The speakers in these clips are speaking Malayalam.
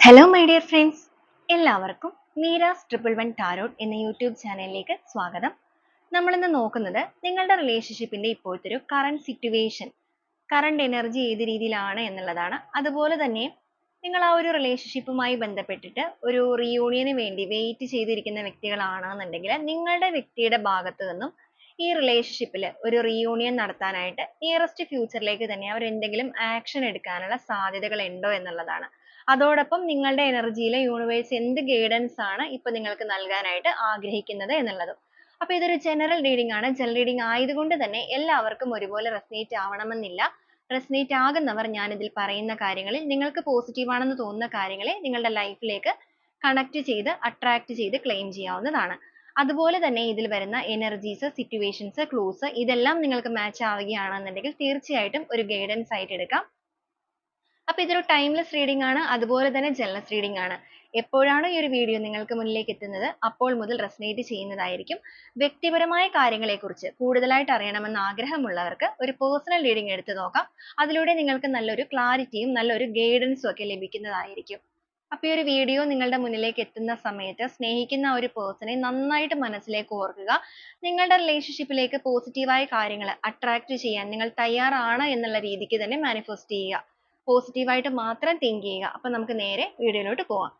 ഹലോ മൈ ഡിയർ ഫ്രണ്ട്സ്, എല്ലാവർക്കും മീരാസ് 111 ടാരോട്ട് എന്ന യൂട്യൂബ് ചാനലിലേക്ക് സ്വാഗതം. നമ്മളിന്ന് നോക്കുന്നത് നിങ്ങളുടെ റിലേഷൻഷിപ്പിന്റെ ഇപ്പോഴത്തെ ഒരു കറണ്ട് സിറ്റുവേഷൻ, കറണ്ട് എനർജി ഏത് രീതിയിലാണ് എന്നുള്ളതാണ്. അതുപോലെ തന്നെ നിങ്ങൾ ആ ഒരു റിലേഷൻഷിപ്പുമായി ബന്ധപ്പെട്ടിട്ട് ഒരു റീയൂണിയന് വേണ്ടി വെയിറ്റ് ചെയ്തിരിക്കുന്ന വ്യക്തികളാണെന്നുണ്ടെങ്കിൽ നിങ്ങളുടെ വ്യക്തിയുടെ ഭാഗത്ത് നിന്നും ഈ റിലേഷൻഷിപ്പിൽ ഒരു റീയൂണിയൻ നടത്താനായിട്ട് നിയറസ്റ്റ് ഫ്യൂച്ചറിലേക്ക് തന്നെ അവർ എന്തെങ്കിലും ആക്ഷൻ എടുക്കാനുള്ള സാധ്യതകൾ ഉണ്ടോ എന്നുള്ളതാണ്. അതോടൊപ്പം നിങ്ങളുടെ എനർജിയിലെ യൂണിവേഴ്സ് എന്ത് ഗൈഡൻസ് ആണ് ഇപ്പൊ നിങ്ങൾക്ക് നൽകാനായിട്ട് ആഗ്രഹിക്കുന്നത് എന്നുള്ളതും. അപ്പൊ ഇതൊരു ജനറൽ റീഡിംഗ് ആണ്. ജനറൽ റീഡിംഗ് ആയതുകൊണ്ട് തന്നെ എല്ലാവർക്കും ഒരുപോലെ റെസനേറ്റ് ആവണമെന്നില്ല. റെസനേറ്റ് ആകുന്നവർ ഞാൻ ഇതിൽ പറയുന്ന കാര്യങ്ങളിൽ നിങ്ങൾക്ക് പോസിറ്റീവ് ആണെന്ന് തോന്നുന്ന കാര്യങ്ങളെ നിങ്ങളുടെ ലൈഫിലേക്ക് കണക്ട് ചെയ്ത് അട്രാക്ട് ചെയ്ത് ക്ലെയിം ചെയ്യാവുന്നതാണ്. അതുപോലെ തന്നെ ഇതിൽ വരുന്ന എനർജീസ്, സിറ്റുവേഷൻസ്, ക്ലൂസ് ഇതെല്ലാം നിങ്ങൾക്ക് മാച്ച് ആവുകയാണെന്നുണ്ടെങ്കിൽ തീർച്ചയായിട്ടും ഒരു ഗൈഡൻസ് ആയിട്ട് എടുക്കാം. അപ്പൊ ഇതൊരു ടൈംലെസ് റീഡിംഗ് ആണ്, അതുപോലെ തന്നെ ജനറൽ റീഡിംഗ് ആണ്. എപ്പോഴാണോ ഈ ഒരു വീഡിയോ നിങ്ങൾക്ക് മുന്നിലേക്ക് എത്തുന്നത് അപ്പോൾ മുതൽ റെസനേറ്റ് ചെയ്യുന്നതായിരിക്കും. വ്യക്തിപരമായ കാര്യങ്ങളെക്കുറിച്ച് കൂടുതലായിട്ട് അറിയണമെന്ന് ആഗ്രഹമുള്ളവർക്ക് ഒരു പേഴ്സണൽ റീഡിംഗ് എടുത്തു നോക്കാം. അതിലൂടെ നിങ്ങൾക്ക് നല്ലൊരു ക്ലാരിറ്റിയും നല്ലൊരു ഗൈഡൻസും ഒക്കെ ലഭിക്കുന്നതായിരിക്കും. അപ്പൊ ഈ ഒരു വീഡിയോ നിങ്ങളുടെ മുന്നിലേക്ക് എത്തുന്ന സമയത്ത് സ്നേഹിക്കുന്ന ഒരു പേഴ്സണെ നന്നായിട്ട് മനസ്സിലേക്ക് ഓർക്കുക. നിങ്ങളുടെ റിലേഷൻഷിപ്പിലേക്ക് പോസിറ്റീവായ കാര്യങ്ങൾ അട്രാക്ട് ചെയ്യാൻ നിങ്ങൾ തയ്യാറാണ് എന്നുള്ള രീതിക്ക് തന്നെ മാനിഫെസ്റ്റ് ചെയ്യുക. പോസിറ്റീവായിട്ട് മാത്രം തിങ്ക് ചെയ്യുക. അപ്പൊ നമുക്ക് നേരെ വീഡിയോയിലോട്ട് പോവാം.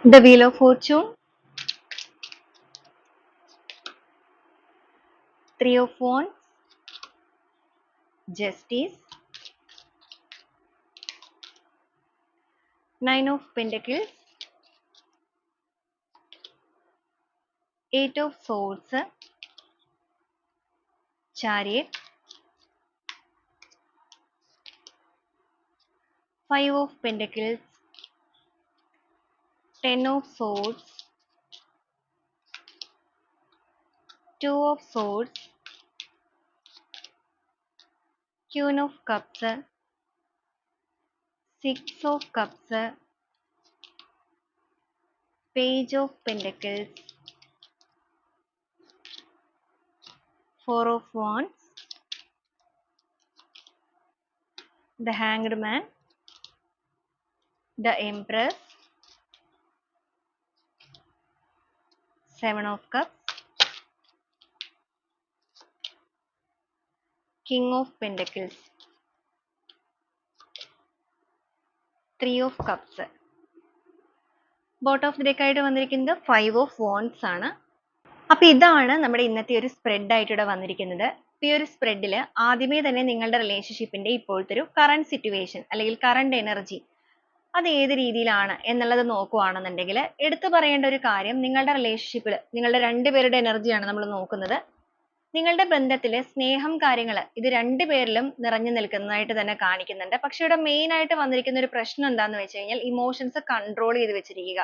The Wheel of Fortune, 3 of Wands, Justice, 9 of Pentacles, 8 of Swords, Chariot, 5 of Pentacles, 10 of Swords, 2 of Swords, Queen of Cups, 6 of Cups, Page of Pentacles, 4 of Wands, the Hanged Man, the Empress, 7 of Cups, King of Pentacles, 3 of Cups. Bottom of the deck ആയിട്ട് വന്നിരിക്കുന്നത് 5 of Wands ആണ്. അപ്പൊ ഇതാണ് നമ്മുടെ ഇന്നത്തെ ഒരു സ്പ്രെഡ് ആയിട്ട് ഇവിടെ വന്നിരിക്കുന്നത്. ഈ ഒരു സ്പ്രെഡിൽ ആദ്യമേ തന്നെ നിങ്ങളുടെ റിലേഷൻഷിപ്പിന്റെ ഇപ്പോഴത്തെ ഒരു കറണ്ട് സിറ്റുവേഷൻ അല്ലെങ്കിൽ കറണ്ട് എനർജി അത് ഏത് രീതിയിലാണ് എന്നുള്ളത് നോക്കുകയാണെന്നുണ്ടെങ്കിൽ എടുത്തു പറയേണ്ട ഒരു കാര്യം, നിങ്ങളുടെ റിലേഷൻഷിപ്പിൽ നിങ്ങളുടെ രണ്ടുപേരുടെ എനർജിയാണ് നമ്മൾ നോക്കുന്നത്. നിങ്ങളുടെ ബന്ധത്തില് സ്നേഹം, കാര്യങ്ങൾ ഇത് രണ്ടുപേരിലും നിറഞ്ഞു നിൽക്കുന്നതായിട്ട് തന്നെ കാണിക്കുന്നുണ്ട്. പക്ഷെ ഇവിടെ മെയിൻ ആയിട്ട് വന്നിരിക്കുന്ന ഒരു പ്രശ്നം എന്താന്ന് വെച്ച് കഴിഞ്ഞാൽ ഇമോഷൻസ് കൺട്രോൾ ചെയ്ത് വെച്ചിരിക്കുക.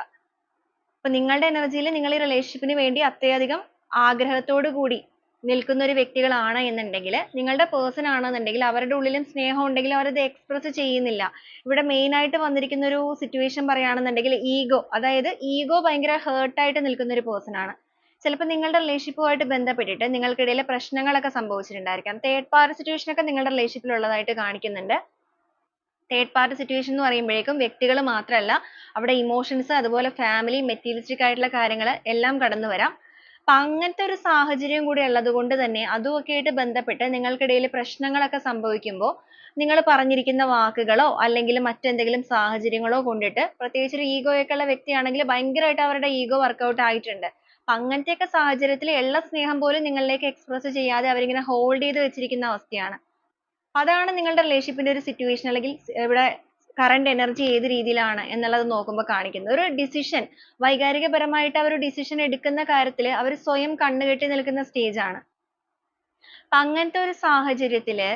അപ്പൊ നിങ്ങളുടെ എനർജിയിൽ നിങ്ങൾ ഈ റിലേഷൻഷിപ്പിന് വേണ്ടി അത്രയധികം ആഗ്രഹത്തോടു കൂടി നിൽക്കുന്ന ഒരു വ്യക്തികളാണ് എന്നുണ്ടെങ്കിൽ, നിങ്ങളുടെ പേഴ്സൺ ആണെന്നുണ്ടെങ്കിൽ അവരുടെ ഉള്ളിലും സ്നേഹം ഉണ്ടെങ്കിൽ അവരത് എക്സ്പ്രസ് ചെയ്യുന്നില്ല. ഇവിടെ മെയിൻ ആയിട്ട് വന്നിരിക്കുന്ന ഒരു സിറ്റുവേഷൻ പറയുകയാണെന്നുണ്ടെങ്കിൽ ഈഗോ, അതായത് ഈഗോ ഭയങ്കര ഹേർട്ട് ആയിട്ട് നിൽക്കുന്ന ഒരു പേഴ്സൺ ആണ്. ചിലപ്പോൾ നിങ്ങളുടെ റിലേഷൻഷിപ്പുമായിട്ട് ബന്ധപ്പെട്ടിട്ട് നിങ്ങൾക്കിടയിൽ പ്രശ്നങ്ങളൊക്കെ സംഭവിച്ചിട്ടുണ്ടായിരിക്കാം. തേർഡ് പാർട്ടി സിറ്റുവേഷൻ ഒക്കെ നിങ്ങളുടെ റിലേഷൻഷിപ്പിൽ ഉള്ളതായിട്ട് കാണിക്കുന്നുണ്ട്. തേർഡ് പാർട്ടി സിറ്റുവേഷൻ എന്ന് പറയുമ്പോഴേക്കും വ്യക്തികൾ മാത്രമല്ല, അവിടെ ഇമോഷൻസ്, അതുപോലെ ഫാമിലി, മെറ്റീരിയലിസ്റ്റിക് ആയിട്ടുള്ള കാര്യങ്ങൾ എല്ലാം കടന്നു വരാം. അപ്പൊ അങ്ങനത്തെ ഒരു സാഹചര്യം കൂടി ഉള്ളത് കൊണ്ട് തന്നെ അതുമൊക്കെ ആയിട്ട് ബന്ധപ്പെട്ട് നിങ്ങൾക്കിടയിൽ പ്രശ്നങ്ങളൊക്കെ സംഭവിക്കുമ്പോൾ നിങ്ങൾ പറഞ്ഞിരിക്കുന്ന വാക്കുകളോ അല്ലെങ്കിൽ മറ്റെന്തെങ്കിലും സാഹചര്യങ്ങളോ കൊണ്ടിട്ട്, പ്രത്യേകിച്ച് ഒരു ഈഗോ ഒക്കെ ഉള്ള വ്യക്തിയാണെങ്കിൽ ഭയങ്കരമായിട്ട് അവരുടെ ഈഗോ വർക്കൗട്ട് ആയിട്ടുണ്ട്. അപ്പൊ അങ്ങനത്തെയൊക്കെ സാഹചര്യത്തിൽ ഉള്ള സ്നേഹം പോലും നിങ്ങളിലേക്ക് എക്സ്പ്രസ് ചെയ്യാതെ അവരിങ്ങനെ ഹോൾഡ് ചെയ്ത് വെച്ചിരിക്കുന്ന അവസ്ഥയാണ്. അതാണ് നിങ്ങളുടെ റിലേഷൻഷിപ്പിന്റെ ഒരു സിറ്റുവേഷൻ, അല്ലെങ്കിൽ ഇവിടെ കറണ്ട് എനർജി ഏത് രീതിയിലാണ് എന്നുള്ളത് നോക്കുമ്പോൾ കാണിക്കുന്നത്. ഒരു ഡിസിഷൻ, വൈകാരികപരമായിട്ട് അവർ ഡിസിഷൻ എടുക്കുന്ന കാര്യത്തിൽ അവർ സ്വയം കണ്ണുകെട്ടി നിൽക്കുന്ന സ്റ്റേജ് ആണ്. അപ്പൊ അങ്ങനത്തെ ഒരു സാഹചര്യത്തില്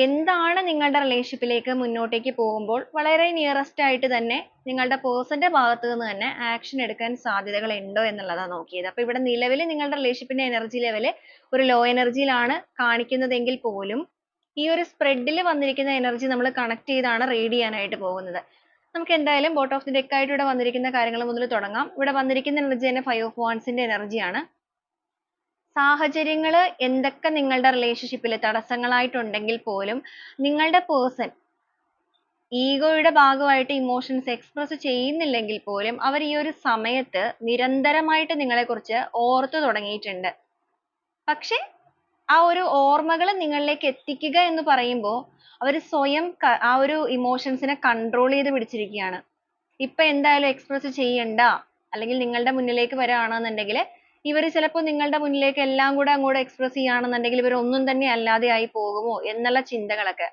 എന്താണ് നിങ്ങളുടെ റിലേഷൻഷിപ്പിലേക്ക് മുന്നോട്ടേക്ക് പോകുമ്പോൾ വളരെ നിയറസ്റ്റ് ആയിട്ട് തന്നെ നിങ്ങളുടെ പേഴ്സന്റെ ഭാഗത്ത് നിന്ന് തന്നെ ആക്ഷൻ എടുക്കാൻ സാധ്യതകൾ ഉണ്ടോ എന്നുള്ളതാണ് നോക്കിയത്. അപ്പൊ ഇവിടെ നിലവിൽ നിങ്ങളുടെ റിലേഷൻഷിപ്പിന്റെ എനർജി ലെവൽ ഒരു ലോ എനർജിയിലാണ് കാണിക്കുന്നതെങ്കിൽ പോലും ഈ ഒരു സ്പ്രെഡിൽ വന്നിരിക്കുന്ന എനർജി നമ്മൾ കണക്ട് ചെയ്താണ് റീഡ് ചെയ്യാനായിട്ട് പോകുന്നത്. നമുക്ക് എന്തായാലും ബോട്ടം ഓഫ് ദി ഡെക്ക് ആയിട്ട് ഇവിടെ വന്നിരിക്കുന്ന കാര്യങ്ങൾ മുതൽ തുടങ്ങാം. ഇവിടെ വന്നിരിക്കുന്ന എനർജി തന്നെ 5 of Wands-ന്റെ എനർജിയാണ്. സാഹചര്യങ്ങൾ എന്തൊക്കെ നിങ്ങളുടെ റിലേഷൻഷിപ്പിൽ തടസ്സങ്ങളായിട്ടുണ്ടെങ്കിൽ പോലും നിങ്ങളുടെ പേഴ്സൺ ഈഗോയുടെ ഭാഗമായിട്ട് ഇമോഷൻസ് എക്സ്പ്രസ് ചെയ്യുന്നില്ലെങ്കിൽ പോലും അവർ ഈ ഒരു സമയത്ത് നിരന്തരമായിട്ട് നിങ്ങളെക്കുറിച്ച് ഓർത്തു തുടങ്ങിയിട്ടുണ്ട്. പക്ഷെ ആ ഒരു ഓർമ്മകൾ നിങ്ങളിലേക്ക് എത്തിക്കുക എന്ന് പറയുമ്പോൾ അവർ സ്വയം ആ ഒരു ഇമോഷൻസിനെ കൺട്രോൾ ചെയ്ത് പിടിച്ചിരിക്കുകയാണ്. ഇപ്പൊ എന്തായാലും എക്സ്പ്രസ് ചെയ്യണ്ട, അല്ലെങ്കിൽ നിങ്ങളുടെ മുന്നിലേക്ക് വരികയാണെന്നുണ്ടെങ്കിൽ ഇവർ ചിലപ്പോൾ നിങ്ങളുടെ മുന്നിലേക്ക് എല്ലാം കൂടെ അങ്ങോട്ട് എക്സ്പ്രസ് ചെയ്യുകയാണെന്നുണ്ടെങ്കിൽ ഇവർ ഒന്നും തന്നെ അല്ലാതെ ആയി പോകുമോ എന്നുള്ള ചിന്തകളൊക്കെ.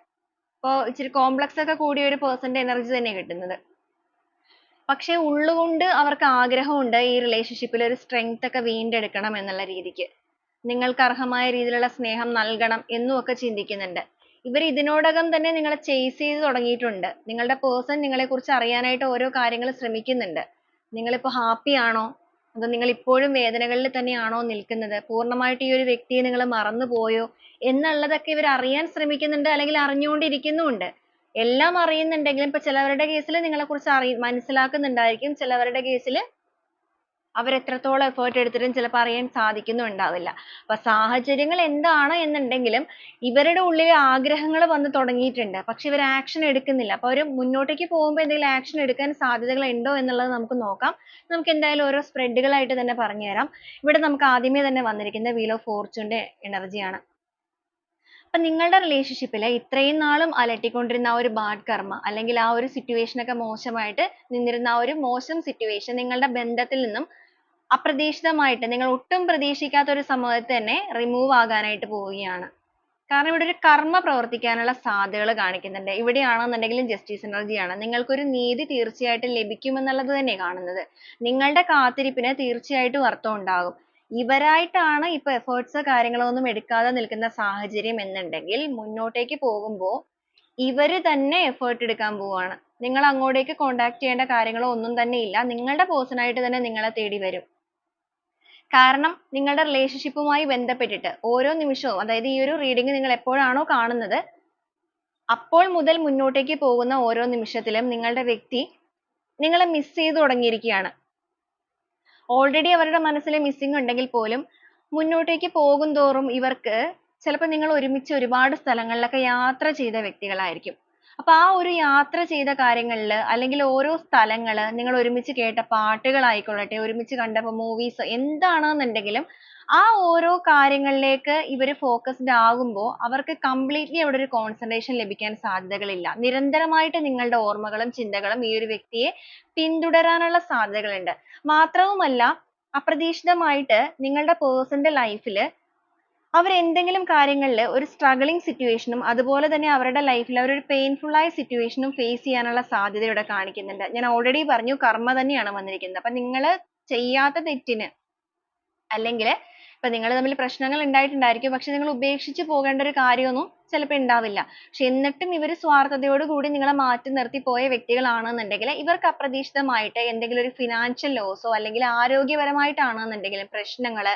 അപ്പോൾ ഇച്ചിരി കോംപ്ലക്സ് ഒക്കെ കൂടിയ ഒരു പേഴ്സന്റെ എനർജി തന്നെ കിട്ടുന്നത്. പക്ഷെ ഉള്ളുകൊണ്ട് അവർക്ക് ആഗ്രഹമുണ്ട് ഈ റിലേഷൻഷിപ്പിൽ ഒരു സ്ട്രെങ്ത് ഒക്കെ വീണ്ടെടുക്കണം എന്നുള്ള രീതിക്ക്. നിങ്ങൾക്ക് അർഹമായ രീതിയിലുള്ള സ്നേഹം നൽകണം എന്നും ഒക്കെ ചിന്തിക്കുന്നുണ്ട്. ഇവർ ഇതിനോടകം തന്നെ നിങ്ങളെ ചേസ് ചെയ്ത് തുടങ്ങിയിട്ടുണ്ട്. നിങ്ങളുടെ പേഴ്സൺ നിങ്ങളെ കുറിച്ച് അറിയാനായിട്ട് ഓരോ കാര്യങ്ങൾ ശ്രമിക്കുന്നുണ്ട്. നിങ്ങളിപ്പോ ഹാപ്പി ആണോ, അതോ നിങ്ങൾ ഇപ്പോഴും വേദനകളിൽ തന്നെയാണോ നിൽക്കുന്നത്, പൂർണ്ണമായിട്ട് ഈ ഒരു വ്യക്തിയെ നിങ്ങൾ മറന്നു പോയോ എന്നുള്ളതൊക്കെ ഇവർ അറിയാൻ ശ്രമിക്കുന്നുണ്ട്, അല്ലെങ്കിൽ അറിഞ്ഞുകൊണ്ടിരിക്കുന്നുമുണ്ട്. എല്ലാം അറിയുന്നുണ്ടെങ്കിലും ഇപ്പൊ ചിലവരുടെ കേസിൽ നിങ്ങളെ കുറിച്ച് മനസ്സിലാക്കുന്നുണ്ടായിരിക്കും, ചിലവരുടെ കേസിൽ അവർ എത്രത്തോളം എഫേർട്ട് എടുത്തിട്ടും ചിലപ്പോൾ അറിയാൻ സാധിക്കുന്നുണ്ടാവില്ല. അപ്പൊ സാഹചര്യങ്ങൾ എന്താണ് എന്നുണ്ടെങ്കിലും ഇവരുടെ ഉള്ളിൽ ആഗ്രഹങ്ങൾ വന്ന് തുടങ്ങിയിട്ടുണ്ട്. പക്ഷെ ഇവർ ആക്ഷൻ എടുക്കുന്നില്ല. അപ്പൊ അവർ മുന്നോട്ടേക്ക് പോകുമ്പോൾ എന്തെങ്കിലും ആക്ഷൻ എടുക്കാൻ സാധ്യതകൾ ഉണ്ടോ എന്നുള്ളത് നമുക്ക് നോക്കാം. നമുക്ക് എന്തായാലും ഓരോ സ്പ്രെഡുകളായിട്ട് തന്നെ പറഞ്ഞുതരാം. ഇവിടെ നമുക്ക് ആദ്യമേ തന്നെ വന്നിരിക്കുന്നത് വീൽ ഓഫ് ഫോർച്യൂണിന്റെ എനർജിയാണ്. അപ്പൊ നിങ്ങളുടെ റിലേഷൻഷിപ്പിൽ ഇത്രയും നാളും അലട്ടിക്കൊണ്ടിരുന്ന ആ ഒരു ബാഡ് കർമ്മ, അല്ലെങ്കിൽ ആ ഒരു സിറ്റുവേഷൻ ഒക്കെ മോശമായിട്ട് നിന്നിരുന്ന ആ ഒരു മോശം സിറ്റുവേഷൻ നിങ്ങളുടെ ബന്ധത്തിൽ നിന്നും അപ്രതീക്ഷിതമായിട്ട്, നിങ്ങൾ ഒട്ടും പ്രതീക്ഷിക്കാത്ത ഒരു സമയത്ത് തന്നെ റിമൂവ് ആകാനായിട്ട് പോവുകയാണ്. കാരണം ഇവിടെ ഒരു കർമ്മ പ്രവർത്തിക്കാനുള്ള സാധ്യതകൾ കാണിക്കുന്നുണ്ട്. ഇവിടെയാണെന്നുണ്ടെങ്കിലും ജസ്റ്റിസ് എനർജിയാണ്. നിങ്ങൾക്കൊരു നീതി തീർച്ചയായിട്ടും ലഭിക്കുമെന്നുള്ളത് തന്നെ കാണുന്നത്. നിങ്ങളുടെ കാത്തിരിപ്പിന് തീർച്ചയായിട്ടും അർത്ഥം ഉണ്ടാകും. ഇവരായിട്ടാണ് ഇപ്പൊ എഫേർട്സ് കാര്യങ്ങളൊന്നും എടുക്കാതെ നിൽക്കുന്ന സാഹചര്യം എന്നുണ്ടെങ്കിൽ മുന്നോട്ടേക്ക് പോകുമ്പോൾ ഇവര് തന്നെ എഫേർട്ട് എടുക്കാൻ പോവാണ്. നിങ്ങൾ അങ്ങോട്ടേക്ക് കോണ്ടാക്ട് ചെയ്യേണ്ട കാര്യങ്ങളോ ഒന്നും തന്നെ ഇല്ല. നിങ്ങളുടെ പേഴ്സൺ ആയിട്ട് തന്നെ നിങ്ങളെ തേടി വരും. കാരണം നിങ്ങളുടെ റിലേഷൻഷിപ്പുമായി ബന്ധപ്പെട്ടിട്ട് ഓരോ നിമിഷവും, അതായത് ഈ ഒരു റീഡിംഗ് നിങ്ങൾ എപ്പോഴാണോ കാണുന്നത് അപ്പോൾ മുതൽ മുന്നോട്ടേക്ക് പോകുന്ന ഓരോ നിമിഷത്തിലും നിങ്ങളുടെ വ്യക്തി നിങ്ങളെ മിസ് ചെയ്തു തുടങ്ങിയിരിക്കുകയാണ്. ഓൾറെഡി അവരുടെ മനസ്സിൽ മിസ്സിംഗ് ഉണ്ടെങ്കിൽ പോലും മുന്നോട്ടേക്ക് പോകും തോറും ഇവർക്ക് ചിലപ്പോൾ നിങ്ങൾ ഒരുമിച്ച് ഒരുപാട് സ്ഥലങ്ങളിലൊക്കെ യാത്ര ചെയ്ത വ്യക്തികളായിരിക്കും. അപ്പൊ ആ ഒരു യാത്ര ചെയ്ത കാര്യങ്ങളിൽ, അല്ലെങ്കിൽ ഓരോ സ്ഥലങ്ങൾ, നിങ്ങൾ ഒരുമിച്ച് കേട്ട പാട്ടുകളായിക്കൊള്ളട്ടെ, ഒരുമിച്ച് കണ്ട മൂവീസ് എന്താണെന്നുണ്ടെങ്കിലും ആ ഓരോ കാര്യങ്ങളിലേക്ക് ഇവർ ഫോക്കസ്ഡ് ആകുമ്പോൾ അവർക്ക് കംപ്ലീറ്റ്ലി അവിടെ ഒരു കോൺസെൻട്രേഷൻ ലഭിക്കാൻ സാധ്യതകളില്ല. നിരന്തരമായിട്ട് നിങ്ങളുടെ ഓർമ്മകളും ചിന്തകളും ഈ ഒരു വ്യക്തിയെ പിന്തുടരാനുള്ള സാധ്യതകളുണ്ട്. മാത്രവുമല്ല, അപ്രതീക്ഷിതമായിട്ട് നിങ്ങളുടെ പേഴ്സന്റെ ലൈഫിൽ അവർ എന്തെങ്കിലും കാര്യങ്ങളിൽ ഒരു സ്ട്രഗിളിംഗ് സിറ്റുവേഷനും, അതുപോലെ തന്നെ അവരുടെ ലൈഫിൽ അവരൊരു പെയിൻഫുൾ ആയ സിറ്റുവേഷനും ഫേസ് ചെയ്യാനുള്ള സാധ്യത ഇവിടെ കാണിക്കുന്നുണ്ട്. ഞാൻ ഓൾറെഡി പറഞ്ഞു, കർമ്മ തന്നെയാണ് വന്നിരിക്കുന്നത്. അപ്പൊ നിങ്ങൾ ചെയ്യാത്ത തെറ്റിന്, അല്ലെങ്കിൽ ഇപ്പൊ നിങ്ങൾ തമ്മിൽ പ്രശ്നങ്ങൾ ഉണ്ടായിട്ടുണ്ടായിരിക്കും, പക്ഷെ നിങ്ങൾ ഉപേക്ഷിച്ച് പോകേണ്ട ഒരു കാര്യമൊന്നും ചിലപ്പോൾ ഉണ്ടാവില്ല. പക്ഷെ എന്നിട്ടും ഇവർ സ്വാർത്ഥതയോട് കൂടി നിങ്ങളെ മാറ്റി നിർത്തി പോയ വ്യക്തികളാണെന്നുണ്ടെങ്കിൽ ഇവർക്ക് അപ്രതീക്ഷിതമായിട്ട് എന്തെങ്കിലും ഒരു ഫിനാൻഷ്യൽ ലോസോ, അല്ലെങ്കിൽ ആരോഗ്യപരമായിട്ടാണെന്നുണ്ടെങ്കിലും പ്രശ്നങ്ങൾ,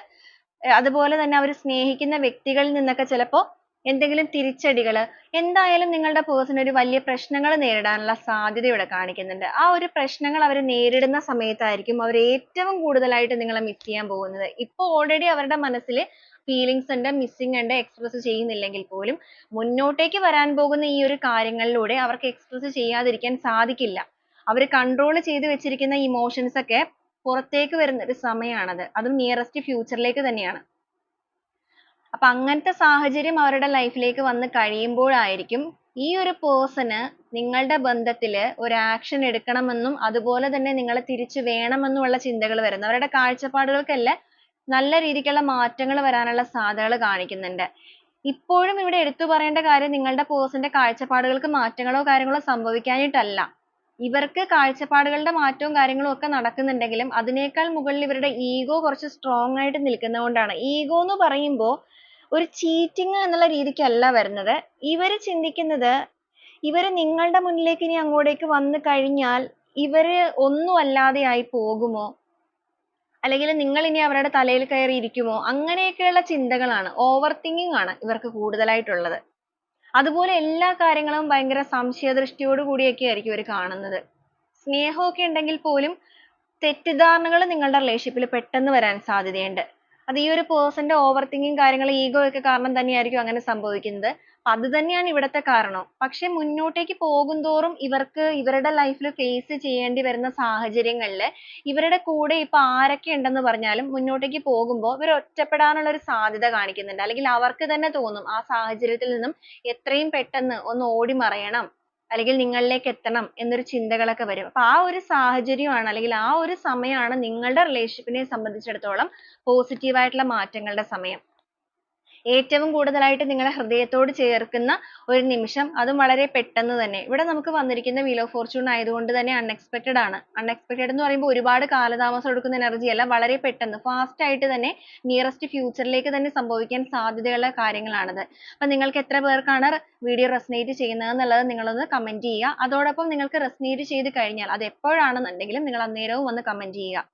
അതുപോലെ തന്നെ അവർ സ്നേഹിക്കുന്ന വ്യക്തികളിൽ നിന്നൊക്കെ ചിലപ്പോൾ എന്തെങ്കിലും തിരിച്ചടികൾ, എന്തായാലും നിങ്ങളുടെ പേഴ്സൺ ഒരു വലിയ പ്രശ്നങ്ങൾ നേരിടാനുള്ള സാധ്യത ഇവിടെ കാണിക്കുന്നുണ്ട്. ആ ഒരു പ്രശ്നങ്ങൾ അവർ നേരിടുന്ന സമയത്തായിരിക്കും അവർ ഏറ്റവും കൂടുതലായിട്ട് നിങ്ങളെ മിസ് ചെയ്യാൻ പോകുന്നത്. ഇപ്പോൾ ഓൾറെഡി അവരുടെ മനസ്സിൽ ഫീലിങ്സ് ഉണ്ട്, മിസ്സിംഗ് ഉണ്ട്, എക്സ്പ്രസ് ചെയ്യുന്നില്ലെങ്കിൽ പോലും മുന്നോട്ടേക്ക് വരാൻ പോകുന്ന ഈ ഒരു കാര്യങ്ങളിലൂടെ അവർക്ക് എക്സ്പ്രസ് ചെയ്യാതിരിക്കാൻ സാധിക്കില്ല. അവർ കൺട്രോൾ ചെയ്ത് വെച്ചിരിക്കുന്ന ഇമോഷൻസ് ഒക്കെ പുറത്തേക്ക് വരുന്ന ഒരു സമയമാണത്. അതും നിയറസ്റ്റ് ഫ്യൂച്ചറിലേക്ക് തന്നെയാണ്. അപ്പൊ അങ്ങനത്തെ സാഹചര്യം അവരുടെ ലൈഫിലേക്ക് വന്ന് കഴിയുമ്പോഴായിരിക്കും ഈ ഒരു പേഴ്സണ് നിങ്ങളുടെ ബന്ധത്തിൽ ഒരു ആക്ഷൻ എടുക്കണമെന്നും അതുപോലെ തന്നെ നിങ്ങളെ തിരിച്ചു വേണമെന്നുമുള്ള ചിന്തകൾ വരുന്നത്. അവരുടെ കാഴ്ചപ്പാടുകൾക്കെല്ലാം നല്ല രീതിക്കുള്ള മാറ്റങ്ങൾ വരാനുള്ള സാധ്യതകൾ കാണിക്കുന്നുണ്ട്. ഇപ്പോഴും ഇവിടെ എടുത്തു പറയേണ്ട കാര്യം, നിങ്ങളുടെ പേഴ്സന്റെ കാഴ്ചപ്പാടുകൾക്ക് മാറ്റങ്ങളോ കാര്യങ്ങളോ സംഭവിക്കാനിട്ടല്ല. ഇവർക്ക് കാഴ്ചപ്പാടുകളുടെ മാറ്റവും കാര്യങ്ങളും ഒക്കെ നടക്കുന്നുണ്ടെങ്കിലും അതിനേക്കാൾ മുകളിൽ ഇവരുടെ ഈഗോ കുറച്ച് സ്ട്രോങ് ആയിട്ട് നിൽക്കുന്നതുകൊണ്ടാണ്. ഈഗോ എന്ന് പറയുമ്പോൾ ഒരു ചീറ്റിംഗ് എന്നുള്ള രീതിക്കല്ല വരുന്നത്. ഇവര് ചിന്തിക്കുന്നത്, ഇവര് നിങ്ങളുടെ മുന്നിലേക്ക് ഇനി അങ്ങോട്ടേക്ക് വന്നു കഴിഞ്ഞാൽ ഇവര് ഒന്നും അല്ലാതെ ആയി പോകുമോ, അല്ലെങ്കിൽ നിങ്ങൾ ഇനി അവരുടെ തലയിൽ കയറി ഇരിക്കുമോ, അങ്ങനെയൊക്കെയുള്ള ചിന്തകളാണ്. ഓവർ തിങ്കിങ് ആണ് ഇവർക്ക് കൂടുതലായിട്ടുള്ളത്. അതുപോലെ എല്ലാ കാര്യങ്ങളും ഭയങ്കര സംശയദൃഷ്ടിയോട് കൂടിയൊക്കെ ആയിരിക്കും ഇവർ കാണുന്നത്. സ്നേഹമൊക്കെ ഉണ്ടെങ്കിൽ പോലും തെറ്റിദ്ധാരണകൾ നിങ്ങളുടെ റിലേഷൻഷിപ്പിൽ പെട്ടെന്ന് വരാൻ സാധ്യതയുണ്ട്. അത് ഈ ഒരു പേഴ്സന്റെ ഓവർ തിങ്കിങ് കാര്യങ്ങൾ, ഈഗോ ഒക്കെ കാരണം തന്നെയായിരിക്കും അങ്ങനെ സംഭവിക്കുന്നത്. അത് തന്നെയാണ് ഇവിടത്തെ കാരണം. പക്ഷെ മുന്നോട്ടേക്ക് പോകുന്തോറും ഇവർക്ക് ഇവരുടെ ലൈഫിൽ ഫേസ് ചെയ്യേണ്ടി വരുന്ന സാഹചര്യങ്ങളിൽ ഇവരുടെ കൂടെ ഇപ്പൊ ആരൊക്കെ ഉണ്ടെന്ന് പറഞ്ഞാലും മുന്നോട്ടേക്ക് പോകുമ്പോൾ ഇവർ ഒറ്റപ്പെടാനുള്ള ഒരു സാധ്യത കാണിക്കുന്നുണ്ട്. അല്ലെങ്കിൽ അവർക്ക് തന്നെ തോന്നും ആ സാഹചര്യത്തിൽ നിന്നും എത്രയും പെട്ടെന്ന് ഒന്ന് ഓടി മറയണം, അല്ലെങ്കിൽ നിങ്ങളിലേക്ക് എത്തണം എന്നൊരു ചിന്തകളൊക്കെ വരും. അപ്പൊ ആ ഒരു സാഹചര്യമാണ് അല്ലെങ്കിൽ ആ ഒരു സമയമാണ് നിങ്ങളുടെ റിലേഷൻഷിപ്പിനെ സംബന്ധിച്ചിടത്തോളം പോസിറ്റീവ് ആയിട്ടുള്ള മാറ്റങ്ങളുടെ സമയം. ഏറ്റവും കൂടുതലായിട്ട് നിങ്ങളെ ഹൃദയത്തോട് ചേർക്കുന്ന ഒരു നിമിഷം, അതും വളരെ പെട്ടെന്ന് തന്നെ. ഇവിടെ നമുക്ക് വന്നിരിക്കുന്ന വീൽ ഓഫ് ഫോർച്യൂൺ ആയതുകൊണ്ട് തന്നെ അൺഎക്സ്പെക്റ്റഡ് ആണ്. അൺഎക്സ്പെക്റ്റഡ് എന്ന് പറയുമ്പോൾ ഒരുപാട് കാലതാമസം എടുക്കുന്ന എനർജി അല്ല, വളരെ പെട്ടെന്ന് ഫാസ്റ്റ് ആയിട്ട് തന്നെ നിയറസ്റ്റ് ഫ്യൂച്ചറിലേക്ക് തന്നെ സംഭവിക്കാൻ സാധ്യതയുള്ള കാര്യങ്ങളാണിത്. അപ്പൊ നിങ്ങൾക്ക് എത്ര പേർക്കാണ് വീഡിയോ റെസനേറ്റ് ചെയ്യുന്നത് എന്നുള്ളത് നിങ്ങളൊന്ന് കമന്റ് ചെയ്യുക. അതോടൊപ്പം നിങ്ങൾക്ക് റെസനേറ്റ് ചെയ്ത് കഴിഞ്ഞാൽ അത് എപ്പോഴാണെന്നുണ്ടെങ്കിലും നിങ്ങൾ അന്നേരവും ഒന്ന് കമന്റ് ചെയ്യുക.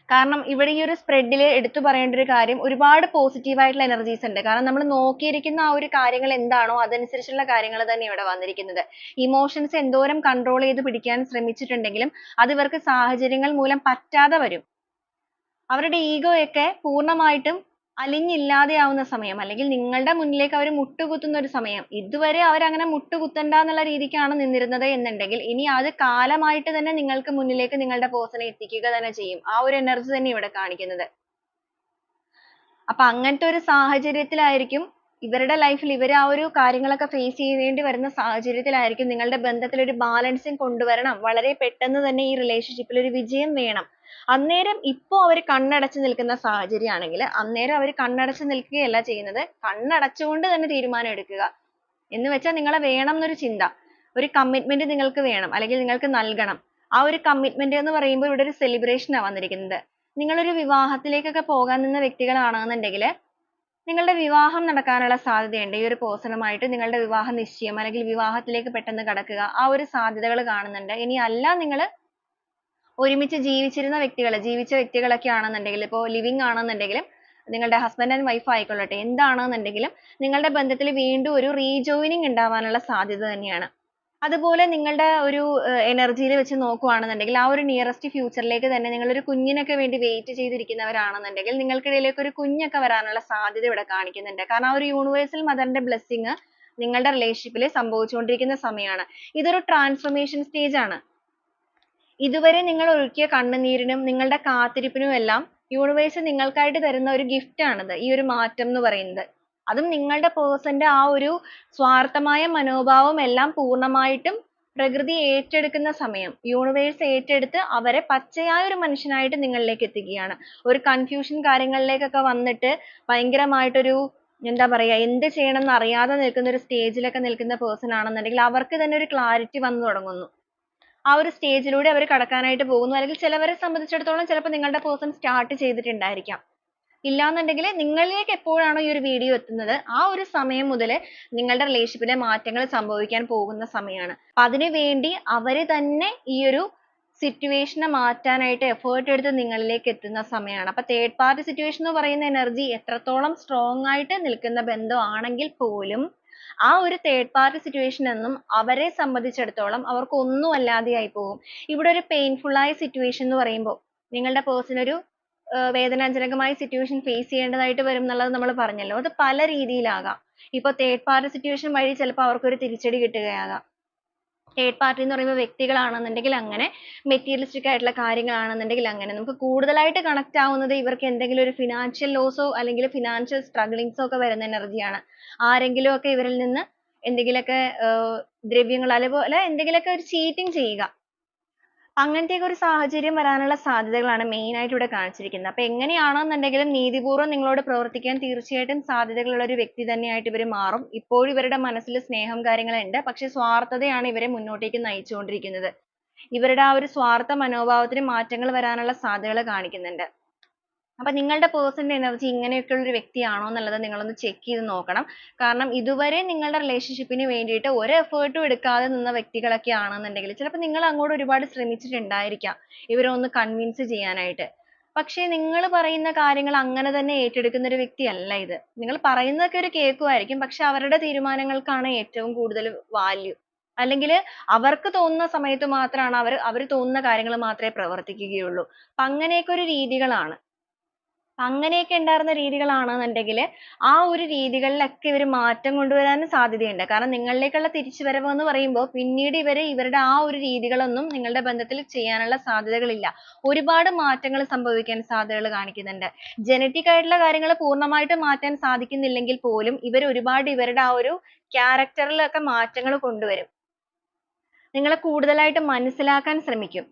കാരണം ഇവിടെ ഈ ഒരു സ്പ്രെഡിൽ എടുത്തു പറയേണ്ട ഒരു കാര്യം, ഒരുപാട് പോസിറ്റീവ് ആയിട്ടുള്ള എനർജീസ് ഉണ്ട്. കാരണം നമ്മൾ നോക്കിയിരിക്കുന്ന ആ ഒരു കാര്യങ്ങൾ എന്താണോ അതനുസരിച്ചുള്ള കാര്യങ്ങൾ തന്നെ ഇവിടെ വന്നിരിക്കുന്നത്. ഇമോഷൻസ് എന്തോരം കൺട്രോൾ ചെയ്ത് പിടിക്കാൻ ശ്രമിച്ചിട്ടുണ്ടെങ്കിലും അത് ഇവർക്ക് സാഹചര്യങ്ങൾ മൂലം പറ്റാതെ വരും. അവരുടെ ഈഗോ ഒക്കെ പൂർണ്ണമായിട്ടും അലിഞ്ഞില്ലാതെയാവുന്ന സമയം, അല്ലെങ്കിൽ നിങ്ങളുടെ മുന്നിലേക്ക് അവർ മുട്ടുകുത്തുന്ന ഒരു സമയം. ഇതുവരെ അവർ അങ്ങനെ മുട്ടുകുത്തണ്ട എന്നുള്ള രീതിക്കാണ് നിന്നിരുന്നത് എന്നുണ്ടെങ്കിൽ ഇനി അത് കാലമായിട്ട് തന്നെ നിങ്ങൾക്ക് മുന്നിലേക്ക് നിങ്ങളുടെ പേഴ്സണെ എത്തിക്കുക തന്നെ ചെയ്യും. ആ ഒരു എനർജി തന്നെ ഇവിടെ കാണിക്കുന്നത്. അപ്പൊ അങ്ങനത്തെ ഒരു സാഹചര്യത്തിലായിരിക്കും ഇവരുടെ ലൈഫിൽ ഇവർ ആ ഒരു കാര്യങ്ങളൊക്കെ ഫേസ് ചെയ്യേണ്ടി വരുന്ന സാഹചര്യത്തിലായിരിക്കും നിങ്ങളുടെ ബന്ധത്തിൽ ഒരു ബാലൻസിങ് കൊണ്ടുവരണം. വളരെ പെട്ടെന്ന് തന്നെ ഈ റിലേഷൻഷിപ്പിൽ ഒരു വിജയം വേണം. അന്നേരം ഇപ്പോ അവർ കണ്ണടച്ച് നിൽക്കുന്ന സാഹചര്യമാണെങ്കിൽ അന്നേരം അവർ കണ്ണടച്ച് നിൽക്കുകയല്ല ചെയ്യുന്നത്, കണ്ണടച്ചുകൊണ്ട് തന്നെ തീരുമാനം എടുക്കുക. എന്ന് വെച്ചാൽ നിങ്ങളെ വേണം എന്നൊരു ചിന്ത, ഒരു കമ്മിറ്റ്മെന്റ് നിങ്ങൾക്ക് വേണം അല്ലെങ്കിൽ നിങ്ങൾക്ക് നൽകണം. ആ ഒരു കമ്മിറ്റ്മെന്റ് എന്ന് പറയുമ്പോൾ ഇവിടെ ഒരു സെലിബ്രേഷൻ ആണ് വന്നിരിക്കുന്നത്. നിങ്ങളൊരു വിവാഹത്തിലേക്കൊക്കെ പോകാൻ നിന്ന വ്യക്തികളാണെന്നുണ്ടെങ്കിൽ നിങ്ങളുടെ വിവാഹം നടക്കാനുള്ള സാധ്യതയുണ്ട്. ഈ ഒരു പേഴ്സണുമായിട്ട് നിങ്ങളുടെ വിവാഹ നിശ്ചയം അല്ലെങ്കിൽ വിവാഹത്തിലേക്ക് പെട്ടെന്ന് കടക്കുക, ആ ഒരു സാധ്യതകൾ കാണുന്നുണ്ട്. ഇനി അല്ല നിങ്ങൾ ഒരുമിച്ച് ജീവിച്ച വ്യക്തികളൊക്കെ ആണെന്നുണ്ടെങ്കിൽ, ഇപ്പോൾ ലിവിങ് ആണെന്നുണ്ടെങ്കിലും നിങ്ങളുടെ ഹസ്ബൻഡ് ആൻഡ് വൈഫ് ആയിക്കൊള്ളട്ടെ, എന്താണെന്നുണ്ടെങ്കിലും നിങ്ങളുടെ ബന്ധത്തിൽ വീണ്ടും ഒരു റീജോയിനിങ് ഉണ്ടാവാനുള്ള സാധ്യത തന്നെയാണ്. അതുപോലെ നിങ്ങളുടെ ഒരു എനർജിയിൽ വെച്ച് നോക്കുകയാണെന്നുണ്ടെങ്കിൽ ആ ഒരു നിയറസ്റ്റ് ഫ്യൂച്ചറിലേക്ക് തന്നെ നിങ്ങൾ ഒരു കുഞ്ഞിനൊക്കെ വേണ്ടി വെയിറ്റ് ചെയ്തിരിക്കുന്നവരാണെന്നുണ്ടെങ്കിൽ നിങ്ങൾക്കിടയിലേക്ക് ഒരു കുഞ്ഞൊക്കെ വരാനുള്ള സാധ്യത ഇവിടെ കാണിക്കുന്നുണ്ട്. കാരണം ആ ഒരു യൂണിവേഴ്സൽ മദറിന്റെ ബ്ലെസ്സിങ് നിങ്ങളുടെ റിലേഷൻഷിപ്പിൽ സംഭവിച്ചുകൊണ്ടിരിക്കുന്ന സമയമാണ്. ഇതൊരു ട്രാൻസ്ഫോർമേഷൻ സ്റ്റേജ് ആണ്. ഇതുവരെ നിങ്ങൾ ഒഴുക്കിയ കണ്ണുനീരിനും നിങ്ങളുടെ കാത്തിരിപ്പിനും എല്ലാം യൂണിവേഴ്സ് നിങ്ങൾക്കായിട്ട് തരുന്ന ഒരു ഗിഫ്റ്റ് ആണിത്, ഈ ഒരു മാറ്റം എന്ന് പറയുന്നത്. അതും നിങ്ങളുടെ പേഴ്സന്റെ ആ ഒരു സ്വാർത്ഥമായ മനോഭാവം എല്ലാം പൂർണ്ണമായിട്ടും പ്രകൃതി ഏറ്റെടുക്കുന്ന സമയം, യൂണിവേഴ്സ് ഏറ്റെടുത്ത് അവരെ പച്ചയായ ഒരു മനുഷ്യനായിട്ട് നിങ്ങളിലേക്ക് എത്തിക്കുകയാണ്. ഒരു കൺഫ്യൂഷൻ കാര്യങ്ങളിലേക്കൊക്കെ വന്നിട്ട് ഭയങ്കരമായിട്ടൊരു എന്താ പറയാ, എന്ത് ചെയ്യണം എന്ന് അറിയാതെ നിൽക്കുന്ന ഒരു സ്റ്റേജിലൊക്കെ നിൽക്കുന്ന പേഴ്സൺ ആണെന്നുണ്ടെങ്കിൽ അവർക്ക് തന്നെ ഒരു ക്ലാരിറ്റി വന്നു തുടങ്ങുന്നു. ആ ഒരു സ്റ്റേജിലൂടെ അവർ കടക്കാനായിട്ട് പോകുന്നു. അല്ലെങ്കിൽ ചിലവരെ സംബന്ധിച്ചിടത്തോളം ചിലപ്പോൾ നിങ്ങളുടെ പേഴ്സൺ സ്റ്റാർട്ട് ചെയ്തിട്ടുണ്ടായിരിക്കാം. ഇല്ലാന്നുണ്ടെങ്കിൽ നിങ്ങളിലേക്ക് എപ്പോഴാണോ ഈ ഒരു വീഡിയോ എത്തുന്നത് ആ ഒരു സമയം മുതൽ നിങ്ങളുടെ റിലേഷൻഷിപ്പിലെ മാറ്റങ്ങൾ സംഭവിക്കാൻ പോകുന്ന സമയമാണ്. അപ്പൊ അതിനു വേണ്ടി അവര് തന്നെ ഈ ഒരു സിറ്റുവേഷനെ മാറ്റാനായിട്ട് എഫേർട്ട് എടുത്ത് നിങ്ങളിലേക്ക് എത്തുന്ന സമയമാണ്. അപ്പൊ തേർഡ് പാർട്ടി സിറ്റുവേഷൻ എന്ന് പറയുന്ന എനർജി എത്രത്തോളം സ്ട്രോങ് ആയിട്ട് നിൽക്കുന്ന ബന്ധമാണെങ്കിൽ പോലും ആ ഒരു തേർഡ് പാർട്ടി സിറ്റുവേഷൻ എന്നും അവരെ സംബന്ധിച്ചിടത്തോളം അവർക്ക് ഒന്നും അല്ലാതെയായി പോകും. ഇവിടെ ഒരു പെയിൻഫുൾ ആയ സിറ്റുവേഷൻ എന്ന് പറയുമ്പോൾ നിങ്ങളുടെ പേഴ്സൺ ഒരു വേദനാജനകമായ സിറ്റുവേഷൻ ഫേസ് ചെയ്യേണ്ടതായിട്ട് വരും എന്നുള്ളത് നമ്മൾ പറഞ്ഞല്ലോ. അത് പല രീതിയിലാകാം. ഇപ്പൊ തേർഡ് പാർട്ടി സിറ്റുവേഷൻ വഴി ചിലപ്പോൾ അവർക്കൊരു തിരിച്ചടി കിട്ടുകയാകാം. തേർഡ് പാർട്ടി എന്ന് പറയുമ്പോൾ വ്യക്തികളാണെന്നുണ്ടെങ്കിൽ അങ്ങനെ, മെറ്റീരിയലിസ്റ്റിക് ആയിട്ടുള്ള കാര്യങ്ങളാണെന്നുണ്ടെങ്കിൽ അങ്ങനെ. നമുക്ക് കൂടുതലായിട്ട് കണക്ട് ആവുന്നത് ഇവർക്ക് എന്തെങ്കിലും ഒരു ഫിനാൻഷ്യൽ ലോസോ അല്ലെങ്കിൽ ഫിനാൻഷ്യൽ സ്ട്രഗ്ലിങ്സോ ഒക്കെ വരുന്ന എനർജിയാണ്. ആരെങ്കിലും ഒക്കെ ഇവരിൽ നിന്ന് എന്തെങ്കിലുമൊക്കെ ദ്രവ്യങ്ങൾ അതുപോലെ എന്തെങ്കിലുമൊക്കെ ഒരു ചീറ്റിംഗ് ചെയ്യുക, അങ്ങനത്തെയൊക്കെ ഒരു സാഹചര്യം വരാനുള്ള സാധ്യതകളാണ് മെയിൻ ആയിട്ട് ഇവിടെ കാണിച്ചിരിക്കുന്നത്. അപ്പൊ എങ്ങനെയാണെന്നുണ്ടെങ്കിലും നീതിപൂർവ്വം നിങ്ങളോട് പ്രവർത്തിക്കാൻ തീർച്ചയായിട്ടും സാധ്യതകളുള്ള ഒരു വ്യക്തി തന്നെയായിട്ട് ഇവർ മാറും. ഇപ്പോഴും ഇവരുടെ മനസ്സിൽ സ്നേഹം കാര്യങ്ങളുണ്ട്, പക്ഷെ സ്വാർത്ഥതയാണ് ഇവരെ മുന്നോട്ടേക്ക് നയിച്ചുകൊണ്ടിരിക്കുന്നത്. ഇവരുടെ ആ ഒരു സ്വാർത്ഥ മനോഭാവത്തിന് മാറ്റങ്ങൾ വരാനുള്ള സാധ്യതകൾ കാണിക്കുന്നുണ്ട്. അപ്പൊ നിങ്ങളുടെ പേഴ്സന്റെ എനർജി ഇങ്ങനെയൊക്കെയുള്ള ഒരു വ്യക്തിയാണോ എന്നുള്ളത് നിങ്ങളൊന്ന് ചെക്ക് ചെയ്ത് നോക്കണം. കാരണം ഇതുവരെ നിങ്ങളുടെ റിലേഷൻഷിപ്പിന് വേണ്ടിയിട്ട് ഒരു എഫേർട്ടും എടുക്കാതെ നിന്ന വ്യക്തികളൊക്കെ ആണെന്നുണ്ടെങ്കിൽ ചിലപ്പോൾ നിങ്ങൾ അങ്ങോട്ട് ഒരുപാട് ശ്രമിച്ചിട്ടുണ്ടായിരിക്കാം ഇവരെ ഒന്ന് കൺവിൻസ് ചെയ്യാനായിട്ട്. പക്ഷേ നിങ്ങൾ പറയുന്ന കാര്യങ്ങൾ അങ്ങനെ തന്നെ ഏറ്റെടുക്കുന്ന ഒരു വ്യക്തിയല്ല ഇത്. നിങ്ങൾ പറയുന്നതൊക്കെ ഒരു കേൾക്കുമായിരിക്കും, പക്ഷെ അവരുടെ തീരുമാനങ്ങൾക്കാണ് ഏറ്റവും കൂടുതൽ വാല്യൂ. അല്ലെങ്കിൽ അവർക്ക് തോന്നുന്ന സമയത്ത് മാത്രമാണ് അവർ തോന്നുന്ന കാര്യങ്ങൾ മാത്രമേ പ്രവർത്തിക്കുകയുള്ളൂ. അപ്പൊ അങ്ങനെയൊക്കെ ഒരു രീതികളാണ്. അങ്ങനെയൊക്കെ ഉണ്ടായിരുന്ന രീതികളാണെന്നുണ്ടെങ്കിൽ ആ ഒരു രീതികളിലൊക്കെ ഇവർ മാറ്റം കൊണ്ടുവരാനും സാധ്യതയുണ്ട്. കാരണം നിങ്ങളിലേക്കുള്ള തിരിച്ചുവരവ് എന്ന് പറയുമ്പോൾ പിന്നീട് ഇവരുടെ ആ ഒരു രീതികളൊന്നും നിങ്ങളുടെ ബന്ധത്തിൽ ചെയ്യാനുള്ള സാധ്യതകളില്ല. ഒരുപാട് മാറ്റങ്ങൾ സംഭവിക്കാൻ സാധ്യതകൾ കാണിക്കുന്നുണ്ട്. ജനറ്റിക് ആയിട്ടുള്ള കാര്യങ്ങൾ പൂർണ്ണമായിട്ട് മാറ്റാൻ സാധിക്കുന്നില്ലെങ്കിൽ പോലും ഇവർ ഒരുപാട് ഇവരുടെ ആ ഒരു ക്യാരക്ടറിലൊക്കെ മാറ്റങ്ങൾ കൊണ്ടുവരും. നിങ്ങളെ കൂടുതലായിട്ട് മനസ്സിലാക്കാൻ ശ്രമിക്കും.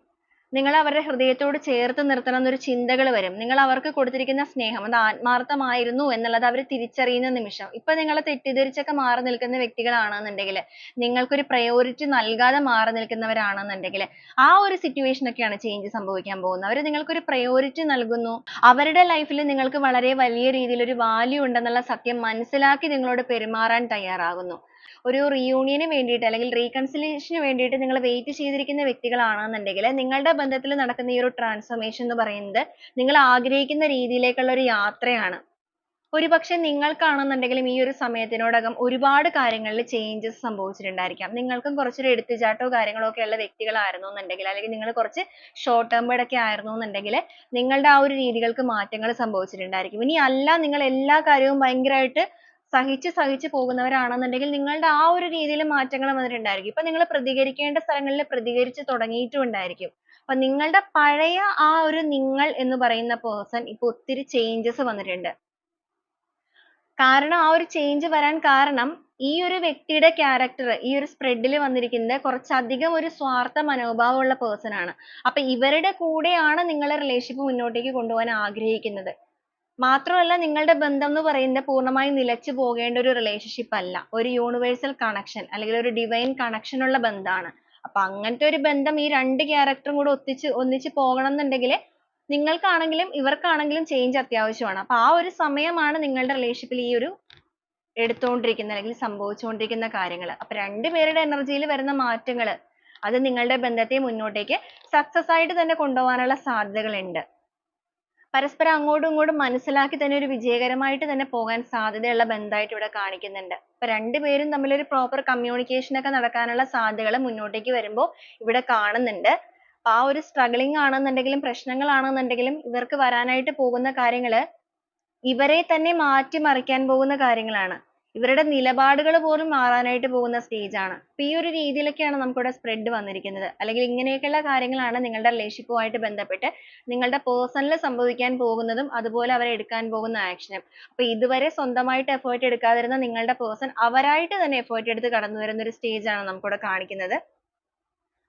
നിങ്ങൾ അവരുടെ ഹൃദയത്തോട് ചേർത്ത് നിർത്തണം എന്നൊരു ചിന്തകൾ വരും. നിങ്ങൾ അവർക്ക് കൊടുത്തിരിക്കുന്ന സ്നേഹം അത് ആത്മാർത്ഥമായിരുന്നു എന്നുള്ളത് അവർ തിരിച്ചറിയുന്ന നിമിഷം. ഇപ്പൊ നിങ്ങളെ തെറ്റിദ്ധരിച്ചൊക്കെ മാറി നിൽക്കുന്ന വ്യക്തികളാണെന്നുണ്ടെങ്കിൽ, നിങ്ങൾക്കൊരു പ്രയോറിറ്റി നൽകാതെ മാറി നിൽക്കുന്നവരാണെന്നുണ്ടെങ്കിൽ, ആ ഒരു സിറ്റുവേഷൻ ഒക്കെയാണ് ചേഞ്ച് സംഭവിക്കാൻ പോകുന്നത്. അവർ നിങ്ങൾക്കൊരു പ്രയോറിറ്റി നൽകുന്നു. അവരുടെ ലൈഫിൽ നിങ്ങൾക്ക് വളരെ വലിയ രീതിയിൽ ഒരു വാല്യൂ ഉണ്ടെന്നുള്ള സത്യം മനസ്സിലാക്കി നിങ്ങളോട് പെരുമാറാൻ തയ്യാറാകുന്നു. ഒരു റിയൂണിയന് വേണ്ടിയിട്ട് അല്ലെങ്കിൽ റീകൺസിലിയേഷന് വേണ്ടിയിട്ട് നിങ്ങൾ വെയിറ്റ് ചെയ്തിരിക്കുന്ന വ്യക്തികളാണെന്നുണ്ടെങ്കിൽ, നിങ്ങളുടെ ബന്ധത്തിൽ നടക്കുന്ന ഈ ഒരു ട്രാൻസ്ഫോർമേഷൻ എന്ന് പറയുന്നത് നിങ്ങൾ ആഗ്രഹിക്കുന്ന രീതിയിലേക്കുള്ള ഒരു യാത്രയാണ്. ഒരുപക്ഷെ നിങ്ങൾക്കാണെന്നുണ്ടെങ്കിലും ഈ ഒരു സമയത്തിനോടകം ഒരുപാട് കാര്യങ്ങളിൽ ചേഞ്ചസ് സംഭവിച്ചിട്ടുണ്ടായിരിക്കാം. നിങ്ങൾക്കും കുറച്ചൊരു എടുത്തുചാട്ടവും കാര്യങ്ങളോ ഒക്കെ ഉള്ള വ്യക്തികളായിരുന്നു എന്നുണ്ടെങ്കിൽ, അല്ലെങ്കിൽ നിങ്ങൾ കുറച്ച് ഷോർട്ട് ടെമ്പേർഡ് ഒക്കെ ആയിരുന്നു എന്നുണ്ടെങ്കിൽ, നിങ്ങളുടെ ആ ഒരു രീതികൾക്ക് മാറ്റങ്ങൾ സംഭവിച്ചിട്ടുണ്ടായിരിക്കും. ഇനി അല്ല, നിങ്ങൾ എല്ലാ കാര്യവും ഭയങ്കരമായിട്ട് സഹിച്ച് പോകുന്നവരാണെന്നുണ്ടെങ്കിൽ നിങ്ങളുടെ ആ ഒരു രീതിയിൽ മാറ്റങ്ങൾ വന്നിട്ടുണ്ടായിരിക്കും. ഇപ്പൊ നിങ്ങൾ പ്രതികരിക്കേണ്ട സ്ഥലങ്ങളിൽ പ്രതികരിച്ച് തുടങ്ങിയിട്ടും ഉണ്ടായിരിക്കും. അപ്പൊ നിങ്ങളുടെ പഴയ ആ ഒരു നിങ്ങൾ എന്ന് പറയുന്ന person ഇപ്പൊ ഒത്തിരി ചേഞ്ചസ് വന്നിട്ടുണ്ട്. കാരണം ആ ഒരു ചേഞ്ച് വരാൻ കാരണം ഈ ഒരു വ്യക്തിയുടെ ക്യാരക്ടർ ഈ ഒരു സ്പ്രെഡിൽ വന്നിരിക്കുന്നത് കുറച്ചധികം ഒരു സ്വാർത്ഥ മനോഭാവമുള്ള person ആണ്. അപ്പൊ ഇവരുടെ കൂടെയാണ് നിങ്ങളെ റിലേഷൻഷിപ്പ് മുന്നോട്ടേക്ക് കൊണ്ടുപോകാൻ ആഗ്രഹിക്കുന്നത്. മാത്രമല്ല, നിങ്ങളുടെ ബന്ധം എന്ന് പറയുന്നത് പൂർണ്ണമായും നിലച്ചു പോകേണ്ട ഒരു റിലേഷൻഷിപ്പ് അല്ല. ഒരു യൂണിവേഴ്സൽ കണക്ഷൻ അല്ലെങ്കിൽ ഒരു ഡിവൈൻ കണക്ഷൻ ഉള്ള ബന്ധമാണ്. അപ്പൊ അങ്ങനത്തെ ഒരു ബന്ധം ഈ രണ്ട് ക്യാരക്ടറും കൂടെ ഒന്നിച്ച് പോകണം എന്നുണ്ടെങ്കിൽ നിങ്ങൾക്കാണെങ്കിലും ഇവർക്കാണെങ്കിലും ചേഞ്ച് അത്യാവശ്യമാണ്. അപ്പൊ ആ ഒരു സമയമാണ് നിങ്ങളുടെ റിലേഷൻഷിപ്പിൽ ഈ ഒരു എടുത്തുകൊണ്ടിരിക്കുന്ന അല്ലെങ്കിൽ സംഭവിച്ചുകൊണ്ടിരിക്കുന്ന കാര്യങ്ങൾ. അപ്പൊ രണ്ടുപേരുടെ എനർജിയിൽ വരുന്ന മാറ്റങ്ങൾ അത് നിങ്ങളുടെ ബന്ധത്തെ മുന്നോട്ടേക്ക് സക്സസ് ആയിട്ട് തന്നെ കൊണ്ടുപോകാനുള്ള സാധ്യതകളുണ്ട്. പരസ്പരം അങ്ങോട്ടും ഇങ്ങോട്ടും മനസ്സിലാക്കി തന്നെ ഒരു വിജയകരമായിട്ട് തന്നെ പോകാൻ സാധ്യതയുള്ള ബന്ധമായിട്ട് ഇവിടെ കാണിക്കുന്നുണ്ട്. ഇപ്പൊ രണ്ടുപേരും തമ്മിൽ ഒരു പ്രോപ്പർ കമ്മ്യൂണിക്കേഷൻ ഒക്കെ നടക്കാനുള്ള സാധ്യതകൾ മുന്നോട്ടേക്ക് വരുമ്പോൾ ഇവിടെ കാണുന്നുണ്ട്. അപ്പൊ ആ ഒരു സ്ട്രഗിളിംഗ് ആണെന്നുണ്ടെങ്കിലും പ്രശ്നങ്ങളാണെന്നുണ്ടെങ്കിലും ഇവർക്ക് വരാനായിട്ട് പോകുന്ന കാര്യങ്ങൾ ഇവരെ തന്നെ മാറ്റിമറിക്കാൻ പോകുന്ന കാര്യങ്ങളാണ്. ഇവരുടെ നിലപാടുകൾ പോലും മാറാനായിട്ട് പോകുന്ന സ്റ്റേജ് ആണ്. അപ്പൊ ഈ ഒരു രീതിയിലൊക്കെയാണ് നമുക്കിവിടെ സ്പ്രെഡ് വന്നിരിക്കുന്നത്. അല്ലെങ്കിൽ ഇങ്ങനെയൊക്കെയുള്ള കാര്യങ്ങളാണ് നിങ്ങളുടെ റിലേഷൻഷിപ്പുമായിട്ട് ബന്ധപ്പെട്ട് നിങ്ങളുടെ പേഴ്സണൽ സംഭവിക്കാൻ പോകുന്നതും അതുപോലെ അവർ എടുക്കാൻ പോകുന്ന ആക്ഷനും. അപ്പൊ ഇതുവരെ സ്വന്തമായിട്ട് എഫേർട്ട് എടുക്കാതിരുന്ന നിങ്ങളുടെ പേഴ്സൺ അവരായിട്ട് തന്നെ എഫേർട്ട് എടുത്ത് കടന്നു വരുന്ന ഒരു സ്റ്റേജ് ആണ് നമുക്കിവിടെ കാണിക്കുന്നത്.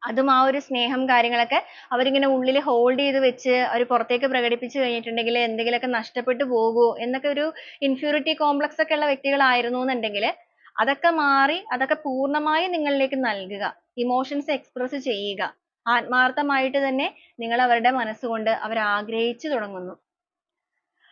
അതും ആ ഒരു സ്നേഹം കാര്യങ്ങളൊക്കെ അവരിങ്ങനെ ഉള്ളിൽ ഹോൾഡ് ചെയ്ത് വെച്ച് അവർ പുറത്തേക്ക് പ്രകടിപ്പിച്ചു കഴിഞ്ഞിട്ടുണ്ടെങ്കിൽ എന്തെങ്കിലുമൊക്കെ നഷ്ടപ്പെട്ടു പോകുമോ എന്നൊക്കെ ഒരു ഇൻഫ്യൂരിറ്റി കോംപ്ലക്സ് ഒക്കെ ഉള്ള വ്യക്തികളായിരുന്നു എന്നുണ്ടെങ്കിൽ അതൊക്കെ മാറി അതൊക്കെ പൂർണ്ണമായി നിങ്ങളിലേക്ക് നൽകുക. ഇമോഷൻസ് എക്സ്പ്രസ് ചെയ്യുക. ആത്മാർത്ഥമായിട്ട് തന്നെ നിങ്ങൾ അവരുടെ മനസ്സുകൊണ്ട് അവർ ആഗ്രഹിച്ചു തുടങ്ങുന്നു.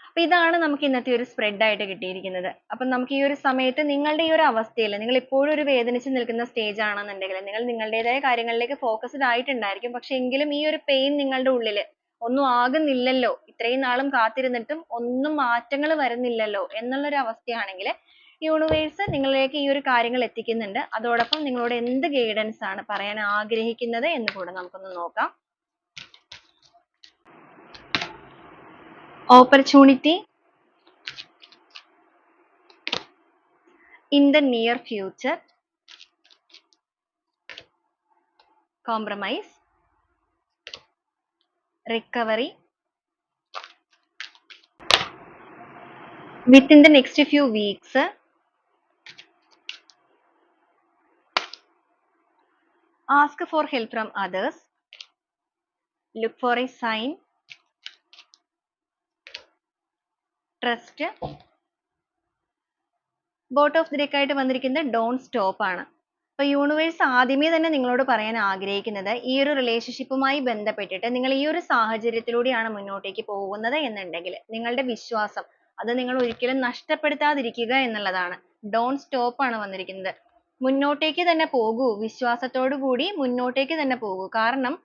അപ്പൊ ഇതാണ് നമുക്ക് ഇന്നത്തെ ഒരു സ്പ്രെഡ് ആയിട്ട് കിട്ടിയിരിക്കുന്നത്. അപ്പൊ നമുക്ക് ഈ ഒരു സമയത്ത് നിങ്ങളുടെ ഈ ഒരു അവസ്ഥയിൽ നിങ്ങൾ ഇപ്പോഴും ഒരു വേദനിച്ച് നിൽക്കുന്ന സ്റ്റേജ് ആണെന്നുണ്ടെങ്കിൽ നിങ്ങൾ നിങ്ങളുടേതായ കാര്യങ്ങളിലേക്ക് ഫോക്കസ്ഡ് ആയിട്ടുണ്ടായിരിക്കും. പക്ഷെ എങ്കിലും ഈ ഒരു പെയിൻ നിങ്ങളുടെ ഉള്ളിൽ ഒന്നും ആകുന്നില്ലല്ലോ, ഇത്രയും നാളും കാത്തിരുന്നിട്ടും ഒന്നും മാറ്റങ്ങൾ വരുന്നില്ലല്ലോ എന്നുള്ളൊരു അവസ്ഥയാണെങ്കിൽ യൂണിവേഴ്സ് നിങ്ങളിലേക്ക് ഈ ഒരു കാര്യങ്ങൾ എത്തിക്കുന്നുണ്ട്. അതോടൊപ്പം നിങ്ങളോട് എന്ത് ഗൈഡൻസ് ആണ് പറയാൻ ആഗ്രഹിക്കുന്നത് എന്ന് കൂടെ നമുക്കൊന്ന് നോക്കാം. Opportunity in the near future, compromise, recovery, within the next few weeks, ask for help from others, look for a sign, trust. Boat of the deck ആയിട്ട് വന്നിരിക്കുന്നത് ഡോണ്ട് സ്റ്റോപ്പ് ആണ്. അപ്പൊ യൂണിവേഴ്സ് ആദ്യമേ തന്നെ നിങ്ങളോട് പറയാൻ ആഗ്രഹിക്കുന്നത് ഈ ഒരു റിലേഷൻഷിപ്പുമായി ബന്ധപ്പെട്ടിട്ട് നിങ്ങൾ ഈ ഒരു സാഹചര്യത്തിലൂടെയാണ് മുന്നോട്ടേക്ക് പോകുന്നത് എന്നുണ്ടെങ്കിൽ നിങ്ങളുടെ വിശ്വാസം അത് നിങ്ങൾ ഒരിക്കലും നഷ്ടപ്പെടുത്താതിരിക്കുക എന്നുള്ളതാണ്. ഡോണ്ട് സ്റ്റോപ്പ് ആണ് വന്നിരിക്കുന്നത്. മുന്നോട്ടേക്ക് തന്നെ പോകൂ, വിശ്വാസത്തോടു കൂടി മുന്നോട്ടേക്ക് തന്നെ പോകൂ. കാരണം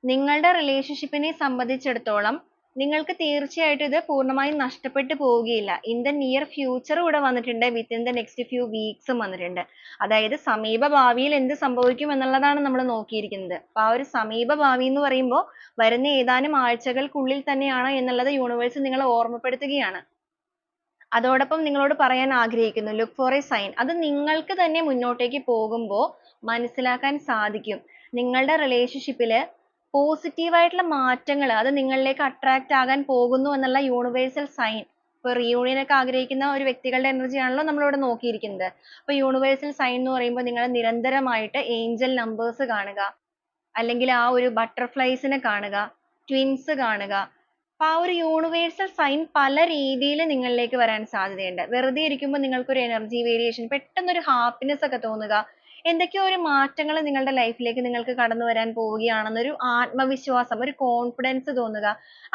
നിങ്ങളുടെ റിലേഷൻഷിപ്പിനെ സംബന്ധിച്ചിടത്തോളം നിങ്ങൾക്ക് തീർച്ചയായിട്ടും ഇത് പൂർണ്ണമായും നഷ്ടപ്പെട്ടു പോവുകയില്ല. ഇൻ ദ നിയർ ഫ്യൂച്ചർ ഇവിടെ വന്നിട്ടുണ്ട്, വിത്തിൻ ദ നെക്സ്റ്റ് ഫ്യൂ വീക്സും വന്നിട്ടുണ്ട്. അതായത് സമീപ ഭാവിയിൽ എന്ത് സംഭവിക്കും എന്നുള്ളതാണ് നമ്മൾ നോക്കിയിരിക്കുന്നത്. അപ്പൊ ആ ഒരു സമീപ ഭാവി എന്ന് പറയുമ്പോൾ വരുന്ന ഏതാനും ആഴ്ചകൾക്കുള്ളിൽ തന്നെയാണ് എന്നുള്ളത് യൂണിവേഴ്സ് നിങ്ങളെ ഓർമ്മപ്പെടുത്തുകയാണ്. അതോടൊപ്പം നിങ്ങളോട് പറയാൻ ആഗ്രഹിക്കുന്നു, ലുക്ക് ഫോർ എ സൈൻ. അത് നിങ്ങൾക്ക് തന്നെ മുന്നോട്ടേക്ക് പോകുമ്പോൾ മനസ്സിലാക്കാൻ സാധിക്കും. നിങ്ങളുടെ റിലേഷൻഷിപ്പില് പോസിറ്റീവ് ആയിട്ടുള്ള മാറ്റങ്ങൾ അത് നിങ്ങളിലേക്ക് അട്രാക്ട് ആകാൻ പോകുന്നു എന്നുള്ള യൂണിവേഴ്സൽ സൈൻ. ഇപ്പൊ റീയൂണിയൻ ഒക്കെ ആഗ്രഹിക്കുന്ന ഒരു വ്യക്തികളുടെ എനർജി ആണല്ലോ നമ്മളിവിടെ നോക്കിയിരിക്കുന്നത്. അപ്പൊ യൂണിവേഴ്സൽ സൈൻ എന്ന് പറയുമ്പോൾ നിങ്ങൾ നിരന്തരമായിട്ട് ഏഞ്ചൽ നമ്പേഴ്സ് കാണുക, അല്ലെങ്കിൽ ആ ഒരു ബട്ടർഫ്ലൈസിനെ കാണുക, ട്വിൻസ് കാണുക. അപ്പൊ ആ ഒരു യൂണിവേഴ്സൽ സൈൻ പല രീതിയിൽ നിങ്ങളിലേക്ക് വരാൻ സാധ്യതയുണ്ട്. വെറുതെ ഇരിക്കുമ്പോൾ നിങ്ങൾക്ക് ഒരു എനർജി വേരിയേഷൻ, പെട്ടെന്ന് ഒരു ഹാപ്പിനെസ് ഒക്കെ തോന്നുക, എന്തൊക്കെയോ ഒരു മാറ്റങ്ങൾ നിങ്ങളുടെ ലൈഫിലേക്ക് നിങ്ങൾക്ക് കടന്നു വരാൻ പോവുകയാണെന്നൊരു ആത്മവിശ്വാസം, ഒരു കോൺഫിഡൻസ് തോന്നുക,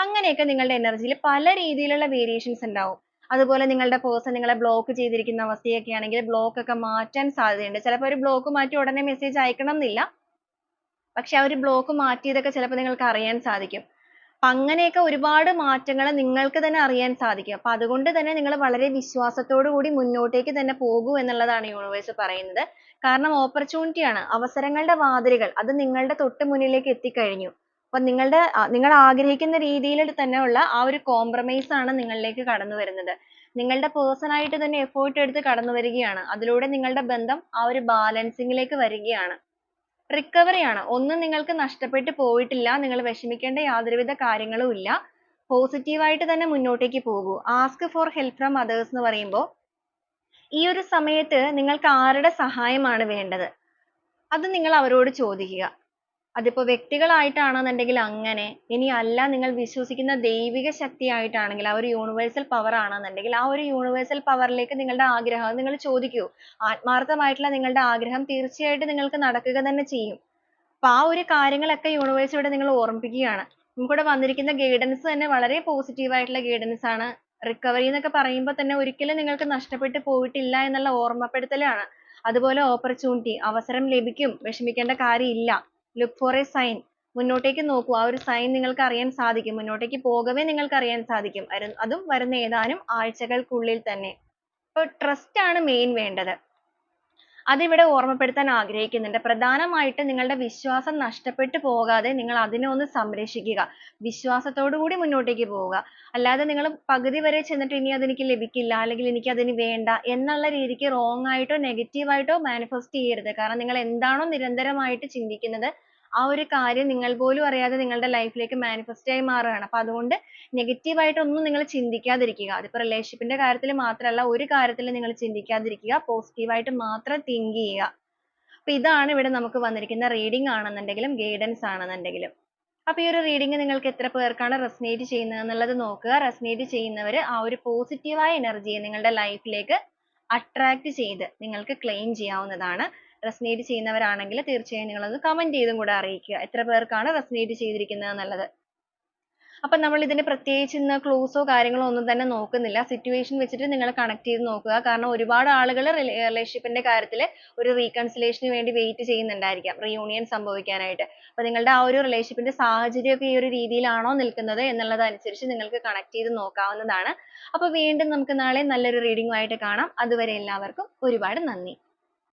അങ്ങനെയൊക്കെ നിങ്ങളുടെ എനർജിയിൽ പല രീതിയിലുള്ള വേരിയേഷൻസ് ഉണ്ടാവും. അതുപോലെ നിങ്ങളുടെ പേഴ്സൺ നിങ്ങളെ ബ്ലോക്ക് ചെയ്തിരിക്കുന്ന അവസ്ഥയൊക്കെ ആണെങ്കിൽ ബ്ലോക്ക് ഒക്കെ മാറ്റാൻ സാധ്യതയുണ്ട്. ചിലപ്പോൾ ഒരു ബ്ലോക്ക് മാറ്റി ഉടനെ മെസ്സേജ് അയക്കണം എന്നില്ല, പക്ഷെ ആ ഒരു ബ്ലോക്ക് മാറ്റിയതൊക്കെ ചിലപ്പോൾ നിങ്ങൾക്ക് അറിയാൻ സാധിക്കും. അപ്പൊ അങ്ങനെയൊക്കെ ഒരുപാട് മാറ്റങ്ങൾ നിങ്ങൾക്ക് തന്നെ അറിയാൻ സാധിക്കും. അപ്പൊ അതുകൊണ്ട് തന്നെ നിങ്ങൾ വളരെ വിശ്വാസത്തോടു കൂടി മുന്നോട്ടേക്ക് തന്നെ പോകൂ എന്നുള്ളതാണ് യൂണിവേഴ്സ് പറയുന്നത്. കാരണം ഓപ്പർച്യൂണിറ്റി ആണ്, അവസരങ്ങളുടെ വാതിലുകൾ അത് നിങ്ങളുടെ തൊട്ട് മുന്നിലേക്ക് എത്തിക്കഴിഞ്ഞു. അപ്പൊ നിങ്ങൾ ആഗ്രഹിക്കുന്ന രീതിയിൽ തന്നെയുള്ള ആ ഒരു കോംപ്രമൈസ് ആണ് നിങ്ങളിലേക്ക് കടന്നു വരുന്നത്. നിങ്ങളുടെ പേഴ്സൺ ആയിട്ട് തന്നെ എഫേർട്ട് എടുത്ത് കടന്നു വരികയാണ്. അതിലൂടെ നിങ്ങളുടെ ബന്ധം ആ ഒരു ബാലൻസിങ്ങിലേക്ക് വരികയാണ്. റിക്കവറി ആണ്. ഒന്നും നിങ്ങൾക്ക് നഷ്ടപ്പെട്ടു പോയിട്ടില്ല. നിങ്ങൾ വിഷമിക്കേണ്ട യാതൊരുവിധ കാര്യങ്ങളും ഇല്ല. പോസിറ്റീവ് ആയിട്ട് തന്നെ മുന്നോട്ടേക്ക് പോകൂ. Ask for help from others എന്ന് പറയുമ്പോൾ ഈ ഒരു സമയത്ത് നിങ്ങൾക്ക് ആരുടെ സഹായമാണ് വേണ്ടത്, അത് നിങ്ങൾ അവരോട് ചോദിക്കുക. അതിപ്പോ വ്യക്തികളായിട്ടാണെന്നുണ്ടെങ്കിൽ അങ്ങനെ, ഇനി അല്ല നിങ്ങൾ വിശ്വസിക്കുന്ന ദൈവിക ശക്തിയായിട്ടാണെങ്കിൽ ആ ഒരു യൂണിവേഴ്സൽ പവർ ആണെന്നുണ്ടെങ്കിൽ ആ ഒരു യൂണിവേഴ്സൽ പവറിലേക്ക് നിങ്ങളുടെ ആഗ്രഹം നിങ്ങൾ ചോദിക്കൂ. ആത്മാർത്ഥമായിട്ടുള്ള നിങ്ങളുടെ ആഗ്രഹം തീർച്ചയായിട്ടും നിങ്ങൾക്ക് നടക്കുക തന്നെ ചെയ്യും. അപ്പൊ ആ ഒരു കാര്യങ്ങളൊക്കെ യൂണിവേഴ്സ് ഇവിടെ നിങ്ങളെ ഓർമ്മിപ്പിക്കുകയാണ്. നമുക്കിവിടെ വന്നിരിക്കുന്ന ഗൈഡൻസ് തന്നെ വളരെ പോസിറ്റീവ് ആയിട്ടുള്ള ഗൈഡൻസ് ആണ്. റിക്കവറി എന്നൊക്കെ പറയുമ്പോൾ തന്നെ ഒരിക്കലും നിങ്ങൾക്ക് നഷ്ടപ്പെട്ടു പോയിട്ടില്ല എന്നുള്ള ഓർമ്മപ്പെടുത്തലാണ്. അതുപോലെ ഓപ്പർച്യൂണിറ്റി, അവസരം ലഭിക്കും, വിഷമിക്കേണ്ട കാര്യമില്ല. ലുക്ക് ഫോർ എ സൈൻ, മുന്നോട്ടേക്ക് നോക്കൂ. ആ ഒരു സൈൻ നിങ്ങൾക്ക് അറിയാൻ സാധിക്കും. മുന്നോട്ടേക്ക് പോകവേ നിങ്ങൾക്ക് അറിയാൻ സാധിക്കും. അതും വരുന്ന ഏതാനും ആഴ്ചകൾക്കുള്ളിൽ തന്നെ. ഇപ്പൊ ട്രസ്റ്റ് ആണ് മെയിൻ വേണ്ടത്. അതിവിടെ ഓർമ്മപ്പെടുത്താൻ ആഗ്രഹിക്കുന്നുണ്ട്. പ്രധാനമായിട്ടും നിങ്ങളുടെ വിശ്വാസം നഷ്ടപ്പെട്ടു പോകാതെ നിങ്ങൾ അതിനെ ഒന്ന് സംരക്ഷിക്കുക. വിശ്വാസത്തോടു കൂടി മുന്നോട്ടേക്ക് പോവുക. അല്ലാതെ നിങ്ങൾ പകുതി വരെ ചെന്നിട്ട് ഇനി അതെനിക്ക് ലഭിക്കില്ല, അല്ലെങ്കിൽ എനിക്ക് അതിന് വേണ്ട എന്നുള്ള രീതിക്ക് wrong ആയിട്ടോ negative ആയിട്ടോ manifest ചെയ്യരുത്. കാരണം നിങ്ങൾ എന്താണോ നിരന്തരമായിട്ട് ചിന്തിക്കുന്നത് ആ ഒരു കാര്യം നിങ്ങൾ പോലും അറിയാതെ നിങ്ങളുടെ ലൈഫിലേക്ക് manifest ആയി മാറുകയാണ്. അപ്പൊ അതുകൊണ്ട് negative ആയിട്ടൊന്നും നിങ്ങൾ ചിന്തിക്കാതിരിക്കുക. അതിപ്പോ റിലേഷൻഷിപ്പിന്റെ കാര്യത്തിൽ മാത്രമല്ല, ഒരു കാര്യത്തിലും നിങ്ങൾ ചിന്തിക്കാതിരിക്കുക. പോസിറ്റീവ് ആയിട്ട് മാത്രം തിങ്ക് ചെയ്യുക. അപ്പൊ ഇതാണ് ഇവിടെ നമുക്ക് വന്നിരിക്കുന്ന റീഡിംഗ് ആണെന്നുണ്ടെങ്കിലും ഗൈഡൻസ് ആണെന്നുണ്ടെങ്കിലും. അപ്പൊ ഈ ഒരു റീഡിംഗ് നിങ്ങൾക്ക് എത്ര പേർക്കാണ് റെസനേറ്റ് ചെയ്യുന്നത് എന്നുള്ളത് നോക്കുക. റെസനേറ്റ് ചെയ്യുന്നവർ ആ ഒരു പോസിറ്റീവായ എനർജിയെ നിങ്ങളുടെ ലൈഫിലേക്ക് അട്രാക്ട് ചെയ്ത് നിങ്ങൾക്ക് ക്ലെയിം ചെയ്യാവുന്നതാണ്. റെസനേറ്റ് ചെയ്യുന്നവരാണെങ്കിൽ തീർച്ചയായും നിങ്ങളത് കമന്റ് ചെയ്തും കൂടെ അറിയിക്കുക, എത്ര പേർക്കാണ് റെസനേറ്റ് ചെയ്തിരിക്കുന്നത് എന്നുള്ളത്. അപ്പൊ നമ്മൾ ഇതിന് പ്രത്യേകിച്ച് ഇന്ന് ക്ലൂസോ കാര്യങ്ങളോ ഒന്നും തന്നെ നോക്കുന്നില്ല. സിറ്റുവേഷൻ വെച്ചിട്ട് നിങ്ങൾ കണക്ട് ചെയ്ത് നോക്കുക. കാരണം ഒരുപാട് ആളുകൾ റിലേഷൻഷിപ്പിന്റെ കാര്യത്തിൽ ഒരു റീകൺസിലേഷന് വേണ്ടി വെയിറ്റ് ചെയ്യുന്നുണ്ടായിരിക്കാം, റീയൂണിയൻ സംഭവിക്കാനായിട്ട്. അപ്പൊ നിങ്ങളുടെ ആ ഒരു റിലേഷൻഷിപ്പിന്റെ സാഹചര്യമൊക്കെ ഈ ഒരു രീതിയിലാണോ നിൽക്കുന്നത് എന്നുള്ളത് അനുസരിച്ച് നിങ്ങൾക്ക് കണക്ട് ചെയ്ത് നോക്കാവുന്നതാണ്. അപ്പൊ വീണ്ടും നമുക്ക് നാളെ നല്ലൊരു റീഡിംഗുമായിട്ട് കാണാം. അതുവരെ എല്ലാവർക്കും ഒരുപാട് നന്ദി.